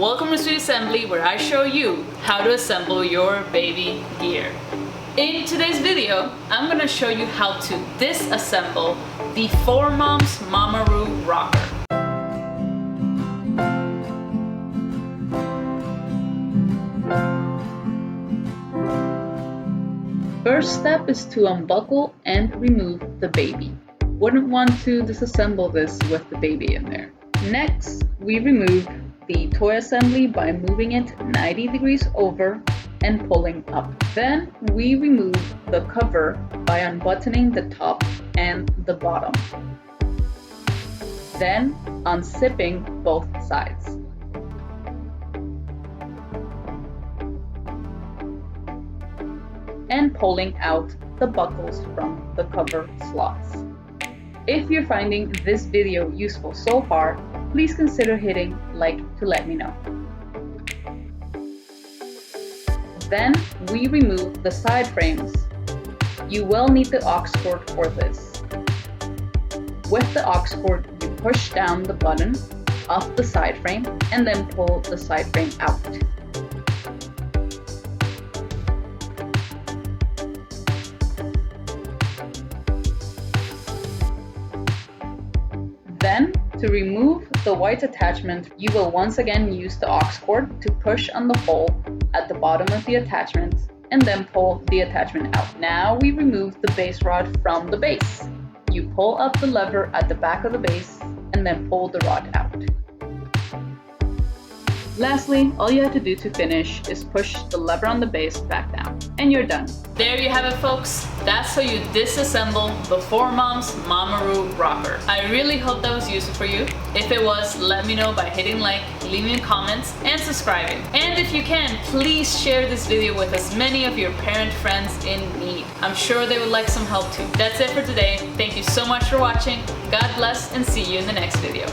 welcome to SweetieSembly, where I show you how to assemble your baby gear. In today's video, I'm gonna show you how to disassemble the 4moms Mamaroo Rocker. First step is to unbuckle and remove the baby. Wouldn't want to disassemble this with the baby in there. Next, we remove the toy assembly by moving it 90 degrees over and pulling up. Then we remove the cover by unbuttoning the top and the bottom. Then unzipping both sides. And pulling out the buckles from the cover slots. If you're finding this video useful so far, please consider hitting like to let me know. Then we remove the side frames. You will need the aux cord for this. With the aux cord, you push down the button of the side frame and then pull the side frame out. Then, to remove the white attachment, you will once again use the aux cord to push on the hole at the bottom of the attachment and then pull the attachment out. Now we remove the base rod from the base. You pull up the lever at the back of the base and then pull the rod out. Lastly, all you have to do to finish is push the lever on the base back down, and you're done. There you have it, folks. That's how you disassemble the 4moms Mamaroo Rocker. I really hope that was useful for you. If it was, let me know by hitting like, leaving comments, and subscribing. And if you can, please share this video with as many of your parent friends in need. I'm sure they would like some help too. That's it for today. Thank you so much for watching. God bless, and see you in the next video.